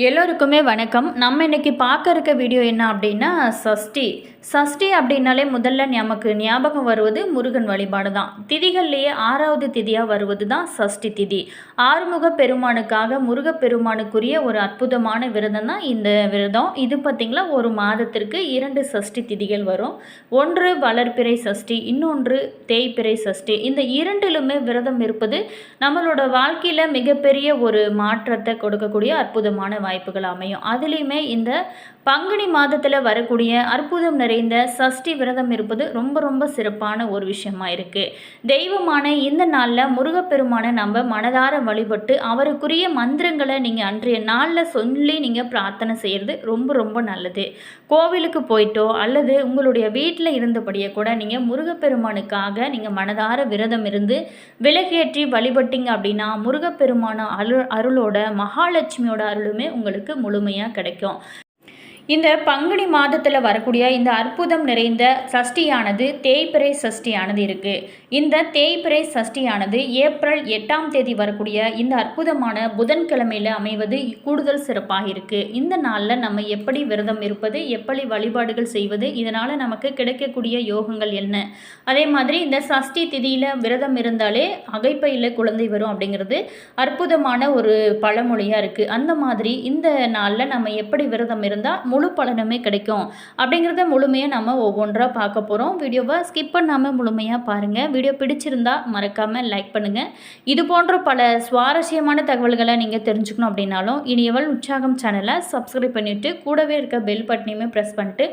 எல்லோருக்குமே வணக்கம். நம்ம இன்னைக்கு பார்க்க இருக்க வீடியோ என்ன அப்படின்னா சஷ்டி. சஷ்டி அப்படின்னாலே முதல்ல நமக்கு ஞாபகம் வருவது முருகன் வழிபாடு தான். திதிகள்லேயே 6வது திதியாக வருவது தான் சஷ்டி திதி. ஆறுமுக பெருமானுக்காக முருகப்பெருமானுக்குரிய ஒரு அற்புதமான விரதம் தான் இந்த விரதம். இது பார்த்திங்களா ஒரு மாதத்திற்கு 2 சஷ்டி திதிகள் வரும். ஒன்று வளர்பிறை சஷ்டி, இன்னொன்று தேய்பிறை சஷ்டி. இந்த இரண்டிலுமே விரதம் இருப்பது நம்மளோட வாழ்க்கையில் மிகப்பெரிய ஒரு மாற்றத்தை கொடுக்கக்கூடிய அற்புதமான வாய்ப்புகள் அமையும். அதுலேயுமே இந்த பங்குனி மாதத்தில் வரக்கூடிய அற்புதம் நிறைந்த சஷ்டி விரதம் இருப்பது ரொம்ப ரொம்ப சிறப்பான ஒரு விஷயமா இருக்குது. தெய்வமான இந்த நாளில் முருகப்பெருமானை நம்ம மனதார வழிபட்டு அவருக்குரிய மந்திரங்களை நீங்கள் அன்றைய நாளில் சொல்லி நீங்கள் பிரார்த்தனை செய்கிறது ரொம்ப ரொம்ப நல்லது. கோவிலுக்கு போயிட்டோ அல்லது உங்களுடைய வீட்டில் இருந்தபடியே கூட நீங்கள் முருகப்பெருமானுக்காக நீங்கள் மனதார விரதம் இருந்து விளக்கேற்றி வழிபட்டீங்க அப்படின்னா முருகப்பெருமான அருளோட மகாலட்சுமியோட அருளுமே உங்களுக்கு முழுமையாக கிடைக்கும். இந்த பங்குனி மாதத்தில் வரக்கூடிய இந்த அற்புதம் நிறைந்த சஷ்டியானது தேய்பிறை சஷ்டியானது இருக்குது. இந்த தேய்பிறை சஷ்டியானது ஏப்ரல் 8ஆம் தேதி வரக்கூடிய இந்த அற்புதமான புதன்கிழமையில் அமைவது கூடுதல் சிறப்பாக இருக்குது. இந்த நாளில் நம்ம எப்படி விரதம் இருப்பது, எப்படி வழிபாடுகள் செய்வது, இதனால் நமக்கு கிடைக்கக்கூடிய யோகங்கள் என்ன, அதே மாதிரி இந்த சஷ்டி திதியில் விரதம் இருந்தாலே அகைப்பையில் குழந்தை வரும் அப்படிங்கிறது அற்புதமான ஒரு பழமொழியாக இருக்குது. அந்த மாதிரி இந்த நாளில் நம்ம எப்படி விரதம் இருந்தால் முழு பலனுமே கிடைக்கும் அப்படிங்கிறத முழுமையாக நம்ம ஒவ்வொன்றா பார்க்க போகிறோம். வீடியோவை ஸ்கிப் பண்ணாமல் முழுமையாக பாருங்கள். வீடியோ பிடிச்சிருந்தா மறக்காமல் லைக் பண்ணுங்கள். இது போன்ற பல சுவாரஸ்யமான தகவல்களை நீங்கள் தெரிஞ்சுக்கணும் அப்படின்னாலும் இனியவள் உற்சாகம் சேனலை சப்ஸ்கிரைப் பண்ணிவிட்டு கூடவே இருக்க பெல் பட்டனையுமே ப்ரெஸ் பண்ணிட்டு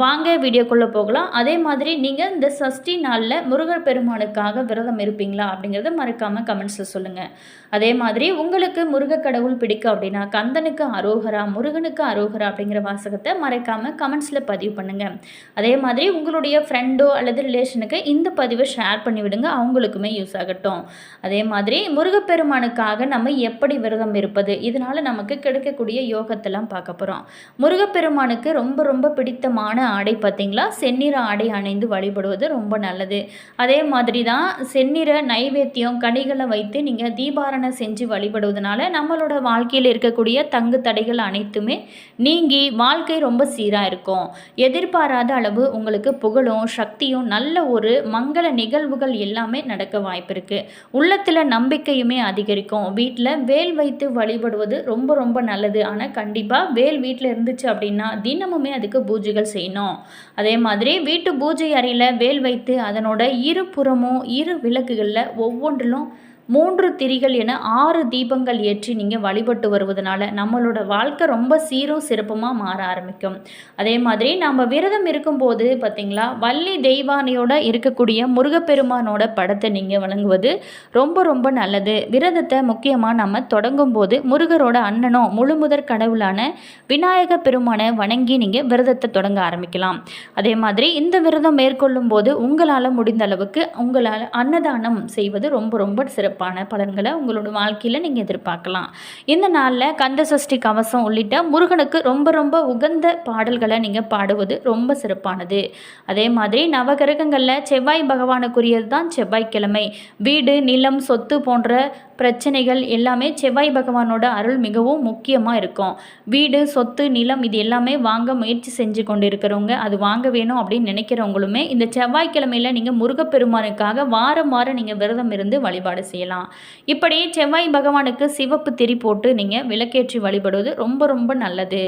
வாங்க வீடியோக்குள்ளே போகலாம். அதே மாதிரி நீங்கள் இந்த சஷ்டி நாளில் முருகர் பெருமானுக்காக விரதம் இருப்பீங்களா அப்படிங்கிறத மறக்காமல் கமெண்ட்ஸில் சொல்லுங்கள். அதே மாதிரி உங்களுக்கு முருக கடவுள் பிடிக்கும் அப்படின்னா கந்தனுக்கு அரோகரா, முருகனுக்கு அரோகரா அப்படிங்கிற வாசகத்தை மறக்காமல் கமெண்ட்ஸில் பதிவு பண்ணுங்கள். அதே மாதிரி உங்களுடைய ஃப்ரெண்டோ அல்லது ரிலேஷனுக்கு இந்த பதிவை ஷேர் பண்ணிவிடுங்க, அவங்களுக்குமே யூஸ் ஆகட்டும். அதே மாதிரி முருகப்பெருமானுக்காக நம்ம எப்படி விரதம் இருப்பது, இதனால் நமக்கு கிடைக்கக்கூடிய யோகத்தெல்லாம் பார்க்க போகிறோம். முருகப்பெருமானுக்கு ரொம்ப ரொம்ப பிடித்தமான ஆடை பார்த்திங்களா, செந்நிற ஆடை அணிந்து வழிபடுவது ரொம்ப நல்லது. அதே மாதிரி தான் செந்நிற நைவேத்தியம் கனிகளை வைத்து நீங்கள் தீபாரணை செஞ்சு வழிபடுவதனால நம்மளோட வாழ்க்கையில் இருக்கக்கூடிய தங்கு தடைகள் அனைத்துமே நீங்கி வாழ்க்கை ரொம்ப சீராக இருக்கும். எதிர்பாராத அளவு உங்களுக்கு புகழும் சக்தியும் நல்ல ஒரு மங்கள நிகழ்வுகள் எல்லாமே நடக்க வாய்ப்பு இருக்குது. உள்ளத்தில் நம்பிக்கையுமே அதிகரிக்கும். வீட்டில் வேல் வைத்து வழிபடுவது ரொம்ப ரொம்ப நல்லது. ஆனால் கண்டிப்பாக வேல் வீட்டில் இருந்துச்சு அப்படின்னா தினமுமே அதுக்கு பூஜைகள் செய்யணும். அதே மாதிரி வீட்டு பூஜை அறையில் வேல் வைத்து அதனோட இருபுறமும் 2 விளக்குகளில் ஒவ்வொன்றிலும் 3 திரிகள் என 6 தீபங்கள் ஏற்றி நீங்கள் வழிபட்டு வருவதனால நம்மளோட வாழ்க்கை ரொம்ப சீரும் சிறப்புமாக மாற ஆரம்பிக்கும். அதே மாதிரி நம்ம விரதம் இருக்கும்போது பார்த்திங்களா வள்ளி தெய்வானையோட இருக்கக்கூடிய முருகப்பெருமானோட படத்தை நீங்கள் வணங்குவது ரொம்ப ரொம்ப நல்லது. விரதத்தை முக்கியமாக நம்ம தொடங்கும் போது முருகரோட அண்ணனோ முழுமுதற் கடவுளான விநாயக பெருமானை வணங்கி நீங்கள் விரதத்தை தொடங்க ஆரம்பிக்கலாம். அதே மாதிரி இந்த விரதம் மேற்கொள்ளும் போது உங்களால் முடிந்த அளவுக்கு உங்களால் அன்னதானம் செய்வது ரொம்ப ரொம்ப சிறப்பு பலன்களை உங்களோட வாழ்க்கையில் நீங்கள் எதிர்பார்க்கலாம். இந்த நாளில் கந்த சஷ்டி கவசம் உள்ளிட்ட முருகனுக்கு ரொம்ப ரொம்ப உகந்த பாடல்களை நீங்கள் பாடுவது ரொம்ப சிறப்பானது. அதே மாதிரி நவகிரகங்களில் செவ்வாய் பகவானுக்குரியது தான் செவ்வாய்க்கிழமை. வீடு, நிலம், சொத்து போன்ற பிரச்சனைகள் எல்லாமே செவ்வாய் பகவானோட அருள் மிகவும் முக்கியமாக இருக்கும். வீடு, சொத்து, நிலம் இது எல்லாமே வாங்க முயற்சி செஞ்சு கொண்டு இருக்கிறவங்க, அது வாங்க வேணும் அப்படின்னு நினைக்கிறவங்களுமே இந்த செவ்வாய்க்கிழமையில் நீங்கள் முருகப்பெருமானுக்காக வாரம் வாரம் நீங்கள் விரதம் இருந்து வழிபாடு செய்யலாம். இப்படி செவ்வாய் பகவானுக்கு சிவப்பு திரி போட்டு நீங்கள் விளக்கேற்றி வழிபடுவது ரொம்ப ரொம்ப நல்லது.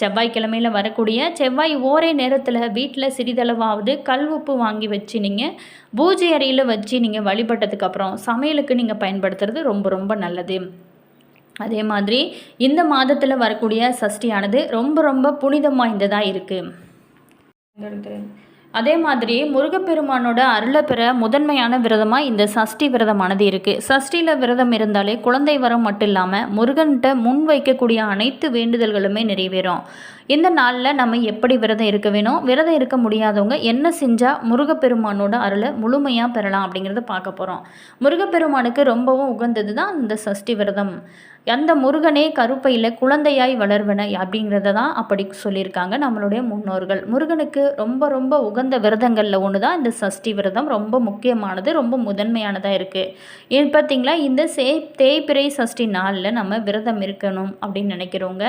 செவ்வாய்க்கிழமையில் வரக்கூடிய செவ்வாய் ஓரே நேரத்தில் வீட்டில் சிறிதளவாவது கல் உப்பு வாங்கி வச்சு நீங்கள் பூஜை அறையில் வச்சு நீங்கள் வழிபட்டதுக்கப்புறம் சமையலுக்கு நீங்கள் பயன்படுத்துறது ரொம்ப ரொம்ப நல்லது. அதே மாதிரி இந்த மாதத்தில் வரக்கூடிய சஷ்டியானது ரொம்ப ரொம்ப புனிதம் வாய்ந்ததாக இருக்குது. அதே மாதிரி முருகப்பெருமானோட அருளை பெற முதன்மையான விரதமாக இந்த சஷ்டி விரதமானது இருக்குது. சஷ்டியில் விரதம் இருந்தாலே குழந்தை வரம் மட்டும் இல்லாமல் முருகன்கிட்ட முன் வைக்கக்கூடிய அனைத்து வேண்டுதல்களுமே நிறைவேறும். இந்த நாளில் நம்ம எப்படி விரதம் இருக்க வேணும், விரதம் இருக்க முடியாதவங்க என்ன செஞ்சால் முருகப்பெருமானோட அருளை முழுமையாக பெறலாம் அப்படிங்கிறத பார்க்க போகிறோம். முருகப்பெருமானுக்கு ரொம்பவும் உகந்தது தான் இந்த சஷ்டி விரதம். அந்த முருகனே கருப்பையில் குழந்தையாய் வளர்வன அப்படிங்கிறத தான் அப்படி சொல்லியிருக்காங்க நம்மளுடைய முன்னோர்கள். முருகனுக்கு ரொம்ப ரொம்ப உகந்த விரதங்களில் ஒன்று தான் இந்த சஷ்டி விரதம். ரொம்ப முக்கியமானது, ரொம்ப முதன்மையானதாக இருக்குது. ஏன்னு பார்த்தீங்களா, இந்த தேய்பிறை சஷ்டி நாளில் நம்ம விரதம் இருக்கணும் அப்படின்னு நினைக்கிறவங்க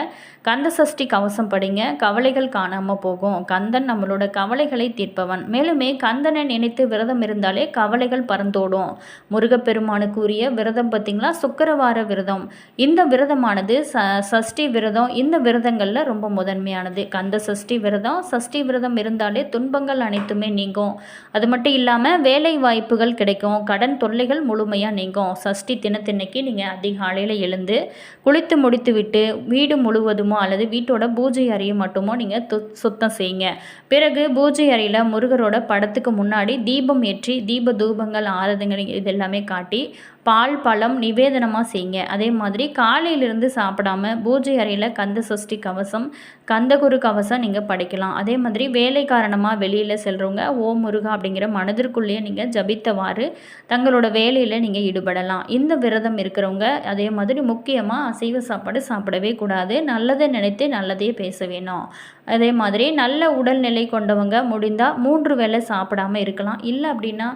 கந்த சஷ்டி கவசம் படிங்க. கவலைகள் காணாமல் போகும். கந்தன் நம்மளோட கவலைகளை தீர்ப்பவன். மேலுமே கந்தனை நினைத்து விரதம் இருந்தாலே கவலைகள் பறந்தோடும். முருகப்பெருமானுக்கு உரிய விரதம் பார்த்திங்களா, சுக்கிரவார விரதம். இந்த விரதமானது சஷ்டி விரதம். இந்த விரதங்களில் ரொம்ப முதன்மையானது கந்த சஷ்டி விரதம். சஷ்டி விரதம் இருந்தாலே துன்பங்கள் அனைத்துமே நீங்கும். அது மட்டும் இல்லாமல் வேலை வாய்ப்புகள் கிடைக்கும். கடன் தொல்லைகள் முழுமையாக நீங்கும். சஷ்டி தினத்தன்னைக்கு நீங்கள் அதிகாலையில் எழுந்து குளித்து முடித்து விட்டு வீடு முழுவதுமோ அல்லது வீட்டோட பூஜை அறையை மட்டுமோ நீங்கள் சுத்தம் செய்யுங்க. பிறகு பூஜை அறையில் முருகரோட படத்துக்கு முன்னாடி தீபம் ஏற்றி தீப தூபங்கள் ஆராதனை இதெல்லாமே காட்டி பால் பழம் நிவேதனமாக செய்யுங்க. அதே மாதிரி காலையிலிருந்து சாப்பிடாம பூஜை அறையில் கந்த சஷ்டி கவசம் கந்தகுரு கவசம் நீங்கள் படிக்கலாம். அதே மாதிரி வேலை காரணமாக வெளியில் செல்கிறவங்க ஓம் முருகா அப்படிங்கிற மனதிற்குள்ளேயே நீங்கள் ஜபித்தவாறு தங்களோட வேலையில் நீங்கள் ஈடுபடலாம். இந்த விரதம் இருக்கிறவங்க அதே மாதிரி முக்கியமாக அசைவ சாப்பாடு சாப்பிடவே கூடாது. நல்லதை நினைத்து நல்லதையே பேச வேணும். அதே மாதிரி நல்ல உடல்நிலை கொண்டவங்க முடிந்தால் 3 வேளை சாப்பிடாமல் இருக்கலாம். இல்லை அப்படின்னா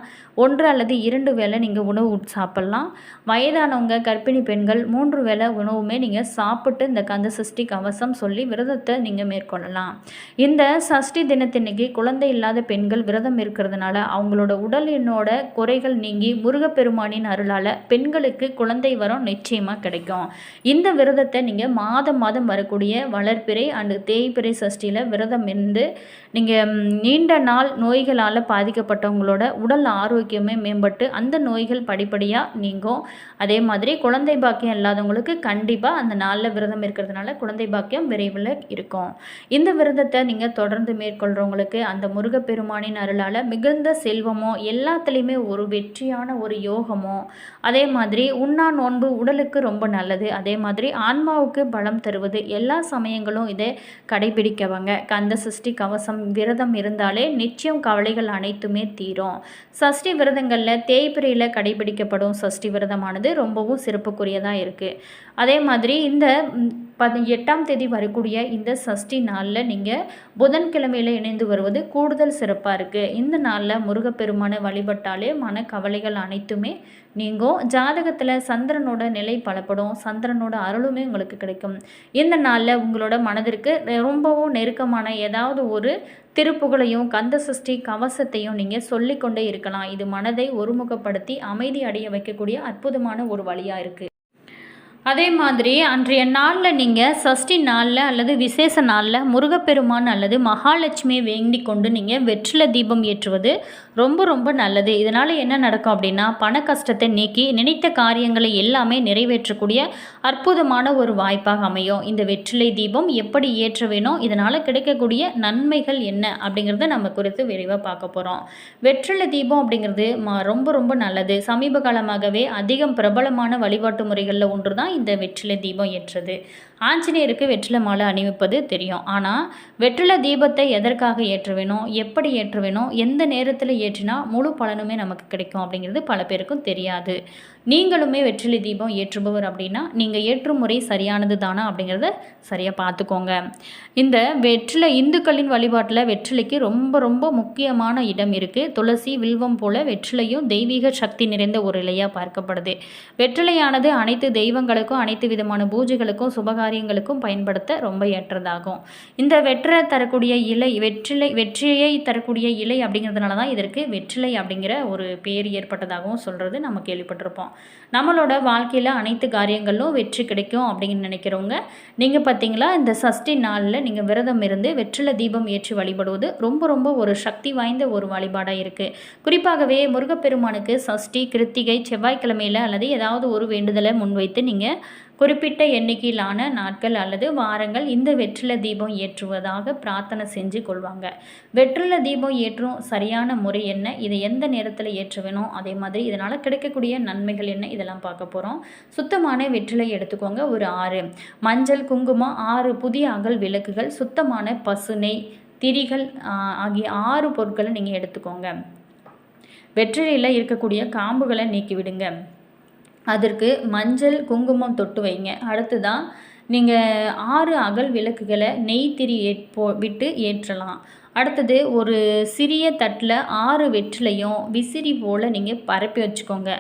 1 அல்லது 2 வேளை நீங்கள் உணவு சாப்பிட்லாம். வயதானவங்க கர்ப்பிணி பெண்கள் 3 வேளை உணவுமே நீங்கள் சாப்பிட்டு இந்த கந்த சஷ்டி கவசம் சொல்லி விரதத்தை நீங்கள் மேற்கொள்ளலாம். இந்த சஷ்டி தினத்தின்னைக்கு குழந்தை இல்லாத பெண்கள் விரதம் இருக்கிறதுனால அவங்களோட உடலினோட குறைகள் நீங்கி முருகப்பெருமானின் அருளால் பெண்களுக்கு குழந்தை வரம் நிச்சயமாக கிடைக்கும். இந்த விரதத்தை நீங்கள் மாதம் வரக்கூடிய வளர்பிறை அண்டு தேய்பிறை சஷ்டியில் விரதம் இருந்து நீங்கள் நீண்ட நாள் நோய்களால் பாதிக்கப்பட்டவங்களோட உடல் ஆரோக்கியமே மேம்பட்டு அந்த நோய்கள் படிப்படியாக நீங்கும். அதே மாதிரி குழந்தை பாக்கியம் இல்லாதவங்களுக்கு கண்டிப்பாக அந்த நாளில் விரதம் இருக்கிறதுனால குழந்தை பாக்கியம் விரைவில் இருக்கும். இந்த விரதத்தை நீங்கள் தொடர்ந்து மேற்கொள்கிறவங்களுக்கு அந்த முருகப்பெருமானின் அருளால் மிகுந்த செல்வமோ எல்லாத்துலேயுமே ஒரு வெற்றியான ஒரு யோகமோ, அதே மாதிரி உண்ணா நோன்பு உடலுக்கு ரொம்ப நல்லது. அதே மாதிரி ஆன்மாவுக்கு பலம் தருவது. எல்லா சமயங்களும் இதை கடைபிடிக்கவங்க. கந்த சஷ்டி கவசம் விரதம் இருந்தாலே நிச்சயம் கவலைகள் அனைத்துமே தீரும். சஷ்டி விரதங்களில் தேய்பிரையில் கடைபிடிக்கப்படும் சஷ்டி விரதமானது ரொம்பவும் சிறப்புக்குரியதாக இருக்குது. அதே மாதிரி இந்த 18ஆம் தேதி வரக்கூடிய இந்த சஷ்டி நாளில் நீங்கள் புதன்கிழமையில் இணைந்து வருவது கூடுதல் சிறப்பாக இருக்குது. இந்த நாளில் முருகப்பெருமானை வழிபட்டாலே மன கவலைகள் அனைத்துமே நீங்கும். ஜாதகத்தில் சந்திரனோட நிலை பலப்படும். சந்திரனோட அருளுமே உங்களுக்கு கிடைக்கும். இந்த நாளில் உங்களோட மனதிற்கு ரொம்பவும் நெருக்கமான ஏதாவது ஒரு திருப்புகளையும் கந்த சஷ்டி கவசத்தையும் நீங்கள் சொல்லிக்கொண்டே இருக்கலாம். இது மனதை ஒருமுகப்படுத்தி அமைதி அடைய வைக்கக்கூடிய அற்புதமான ஒரு வழியாக இருக்குது. அதே மாதிரி அன்றைய நாளில் நீங்கள் சஷ்டி நாளில் அல்லது விசேஷ நாளில் முருகப்பெருமான் அல்லது மகாலட்சுமியை வேண்டி கொண்டு நீங்கள் வெற்றிலை தீபம் ஏற்றுவது ரொம்ப ரொம்ப நல்லது. இதனால் என்ன நடக்கும் அப்படின்னா பண கஷ்டத்தை நீக்கி நினைத்த காரியங்களை எல்லாமே நிறைவேற்றக்கூடிய அற்புதமான ஒரு வாய்ப்பாக அமையும். இந்த வெற்றிலை தீபம் எப்படி ஏற்ற வேணும், இதனால் கிடைக்கக்கூடிய நன்மைகள் என்ன அப்படிங்கிறத நம்ம குறித்து விரைவாக பார்க்க போகிறோம். வெற்றிலை தீபம் அப்படிங்கிறது ரொம்ப ரொம்ப நல்லது. சமீப காலமாகவே அதிகம் பிரபலமான வழிபாட்டு முறைகளில் ஒன்று தான் இந்த வெற்றிலை தீபம் ஏற்றுறது. ஆஞ்சநேயருக்கு வெற்றிலை மாலை அணிவிப்பது தெரியும். ஆனால் வெற்றிலை தீபத்தை எதற்காக ஏற்ற வேணும், எப்படி ஏற்ற வேணும், எந்த நேரத்தில் ஏற்றினா முழு பலனுமே நமக்கு கிடைக்கும் அப்படிங்கிறது பல பேருக்கும் தெரியாது. நீங்களுமே வெற்றிலை தீபம் ஏற்றுபவர் அப்படின்னா நீங்கள் ஏற்றும் முறை சரியானது தானா அப்படிங்கிறத சரியாக பார்த்துக்கோங்க. இந்த வெற்றிலை இந்துக்களின் வழிபாட்டில் வெற்றிலைக்கு ரொம்ப ரொம்ப முக்கியமான இடம் இருக்குது. துளசி வில்வம் போல வெற்றிலையும் தெய்வீக சக்தி நிறைந்த ஒரு இலையாக பார்க்கப்படுது. வெற்றிலையானது அனைத்து தெய்வங்களுக்கும் அனைத்து விதமான பூஜைகளுக்கும் சுபகாரியங்களுக்கும் பயன்படுத்த ரொம்ப ஏற்றதாகும். இந்த வெற்றிலை தரக்கூடிய இலை வெற்றியை தரக்கூடிய இலை அப்படிங்கிறதுனால தான் இதற்கு வெற்றிலை அப்படிங்கிற ஒரு பேர் ஏற்பட்டதாகவும் சொல்கிறது நம்ம கேள்விப்பட்டிருப்போம். நம்மளோட வாழ்க்கையில் அனைத்து காரியங்களும் வெற்றி கிடைக்கும் அப்படின்னு நினைக்கிறவங்க நீங்கள் பார்த்தீங்களா இந்த சஷ்டி நாளில் நீங்கள் விரதம் இருந்து வெற்றிலை தீபம் ஏற்றி வழிபடுவது ரொம்ப ரொம்ப ஒரு சக்தி வாய்ந்த ஒரு வழிபாடாக இருக்குது. குறிப்பாகவே முருகப்பெருமானுக்கு சஷ்டி கிருத்திகை செவ்வாய்க்கிழமையில் அல்லது ஏதாவது ஒரு வேண்டுதலை முன்வைத்து நீங்கள் குறிப்பிட்ட எண்ணிக்கையிலான நாட்கள் அல்லது வாரங்கள் இந்த வெற்றிலை தீபம் ஏற்றுவதாக பிரார்த்தனை செஞ்சு கொள்வாங்க. வெற்றிலை தீபம் ஏற்றும் சரியான முறை என்ன, இதை எந்த நேரத்தில் ஏற்ற வேணும், அதே மாதிரி இதனால் கிடைக்கக்கூடிய நன்மைகள் என்ன, இதெல்லாம் பார்க்க போகிறோம். சுத்தமான வெற்றிலை எடுத்துக்கோங்க. ஒரு 6 மஞ்சள் குங்குமம், 6 புதிய அகல் விளக்குகள், சுத்தமான பசுனை திரிகள் ஆகிய 6 பொருட்களை நீங்கள் எடுத்துக்கோங்க. வெற்றிலையில் இருக்கக்கூடிய காம்புகளை நீக்கிவிடுங்க. அதற்கு மஞ்சள் குங்குமம் தொட்டு வைங்க. அடுத்ததான் நீங்கள் 6 அகல் விளக்குகளை நெய் திரி விட்டு ஏற்றலாம். அடுத்தது ஒரு சிறிய தட்டில் 6 வெற்றிலையும் விசிறி போல் நீங்கள் பரப்பி வச்சுக்கோங்க.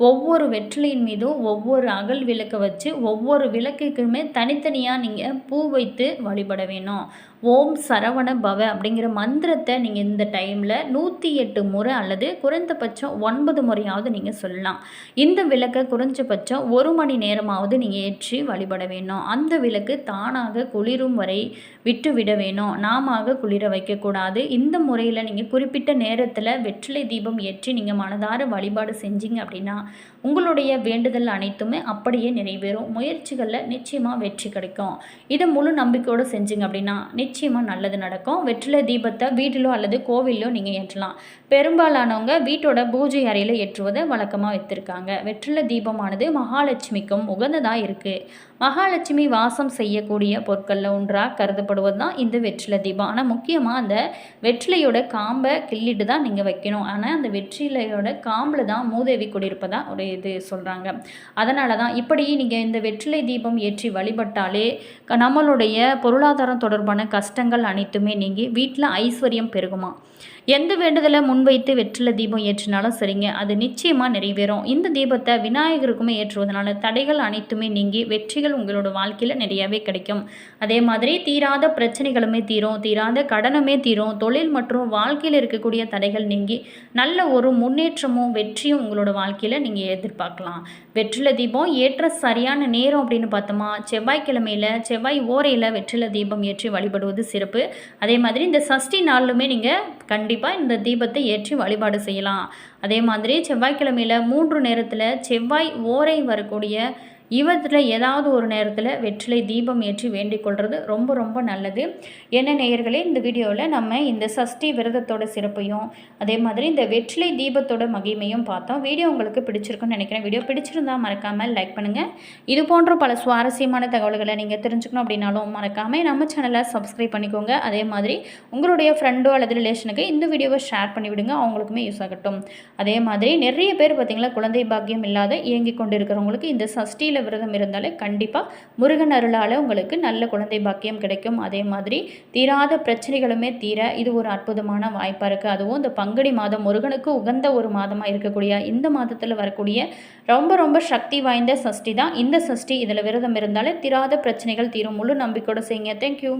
ஒவ்வொரு வெற்றிலையின் மீதும் ஒவ்வொரு அகல் விளக்கை வச்சு ஒவ்வொரு விளக்குக்குமே தனித்தனியாக நீங்கள் பூ வைத்து வழிபட வேணும். ஓம் சரவண பவ அப்படிங்கிற மந்திரத்தை நீங்கள் இந்த டைமில் 108 முறை அல்லது குறைந்தபட்சம் 9 முறையாவது நீங்கள் சொல்லலாம். இந்த விளக்கை குறைஞ்சபட்சம் 1 மணி நேரமாவது நீங்கள் ஏற்றி வழிபட வேணும். அந்த விளக்கு தானாக குளிரும் வரை விட்டு விட வேணும். நாம குளிர வைக்கக்கூடாது. இந்த முறையில் நீங்கள் குறிப்பிட்ட நேரத்தில் வெற்றிலை தீபம் ஏற்றி நீங்கள் மனதார வழிபாடு செஞ்சீங்க அப்படின்னா உங்களுடைய வேண்டுதல் அனைத்துமே அப்படியே நிறைவேறும். முயற்சிகளில் நிச்சயமாக வெற்றி கிடைக்கும். இதை முழு நம்பிக்கையோடு செஞ்சீங்க அப்படின்னா நிச்சயமாக நல்லது நடக்கும். வெற்றிலை தீபத்தை வீட்டிலோ அல்லது கோவிலோ நீங்கள் ஏற்றலாம். பெரும்பாலானவங்க வீட்டோட பூஜை அறையில் ஏற்றுவதை வழக்கமாக வைத்திருக்காங்க. வெற்றிலை தீபமானது மகாலட்சுமிக்கும் உகந்ததாக இருக்குது. மகாலட்சுமி வாசம் செய்யக்கூடிய பொருட்களில் ஒன்றாக கருதப்படுவது தான் இந்த வெற்றிலை தீபம். ஆனால் முக்கியமாக அந்த வெற்றிலையோட காம்பை கிள்ளிட்டு தான் நீங்கள் வைக்கணும். ஆனால் அந்த வெற்றிலையோட காம்பில் தான் மூதேவி குடியிருப்பதா ஒரு இது சொல்கிறாங்க. அதனால தான் இப்படி நீங்கள் இந்த வெற்றிலை தீபம் ஏற்றி வழிபட்டாலே நம்மளுடைய பொருளாதாரம் தொடர்பான கஷ்டங்கள் அனைத்துமே நீங்கி வீட்டில் ஐஸ்வர்யம் பெருகுமா. எந்த வேண்டுதலை முன்வைத்து வெற்றிலை தீபம் ஏற்றினாலும் சரிங்க, அது நிச்சயமாக நிறைவேறும். இந்த தீபத்தை விநாயகருக்குமே ஏற்றுவதனால தடைகள் அனைத்துமே நீங்கி வெற்றிகள் உங்களோட வாழ்க்கையில் நிறையவே கிடைக்கும். அதே மாதிரி தீராத பிரச்சனைகளுமே தீரும், தீராத கடனுமே தீரும். தொழில் மற்றும் வாழ்க்கையில் இருக்கக்கூடிய தடைகள் நீங்கி நல்ல ஒரு முன்னேற்றமும் வெற்றியும் உங்களோட வாழ்க்கையில் நீங்கள் எதிர்பார்க்கலாம். வெற்றிலை தீபம் ஏற்ற சரியான நேரம் அப்படின்னு பார்த்தோமா, செவ்வாய்க்கிழமையில் செவ்வாய் ஓரையில் வெற்றிலை தீபம் ஏற்றி வழிபடுவது சிறப்பு. அதே மாதிரி இந்த சஷ்டி நாளுமே நீங்கள் கண்டிப்பாக இந்த தீபத்தை ஏற்றி வழிபாடு செய்யலாம். அதே மாதிரி செவ்வாய்க்கிழமையில் 3 நேரத்தில் செவ்வாய் ஓரை வரக்கூடிய இவற்றில் ஏதாவது ஒரு நேரத்தில் வெற்றிலை தீபம் ஏற்றி வேண்டிக் கொள்வது ரொம்ப ரொம்ப நல்லது. என்ன நேயர்களே, இந்த வீடியோவில் நம்ம இந்த சஷ்டி விரதத்தோட சிறப்பையும் அதே மாதிரி இந்த வெற்றிலை தீபத்தோட மகிமையும் பார்த்தோம். வீடியோ உங்களுக்கு பிடிச்சிருக்குன்னு நினைக்கிறேன். வீடியோ பிடிச்சிருந்தால் மறக்காமல் லைக் பண்ணுங்கள். இது போன்ற பல சுவாரஸ்யமான தகவல்களை நீங்கள் தெரிஞ்சுக்கணும் அப்படின்னாலும் மறக்காமல் நம்ம சேனலை சப்ஸ்கிரைப் பண்ணிக்கோங்க. அதே மாதிரி உங்களுடைய ஃப்ரெண்டோ அல்லது ரிலேஷனுக்கு இந்த வீடியோவை ஷேர் பண்ணிவிடுங்க, அவங்களுக்குமே யூஸ் ஆகட்டும். அதே மாதிரி நிறைய பேர் பார்த்திங்களா குழந்தை பாக்கியம் இல்லாத இயங்கி கொண்டு இருக்கிறவங்களுக்கு இந்த சஷ்டியில் விரதம் இருந்தாலே கண்டிப்பாக முருகன் அருளால் உங்களுக்கு நல்ல குழந்தை பாக்கியம் கிடைக்கும். அதே மாதிரி தீராத பிரச்சனைகளுமே தீர இது ஒரு அற்புதமான வாய்ப்பாக இருக்குது. அதுவும் இந்த பங்குனி மாதம் முருகனுக்கு உகந்த ஒரு மாதமாக இருக்கக்கூடிய இந்த மாதத்தில் வரக்கூடிய ரொம்ப ரொம்ப சக்தி வாய்ந்த சஷ்டி தான் இந்த சஷ்டி. இதில் விரதம் இருந்தாலே தீராத பிரச்சனைகள் தீரும். முழு நம்பிக்கையோடு செய்யுங்க. தேங்க்யூ.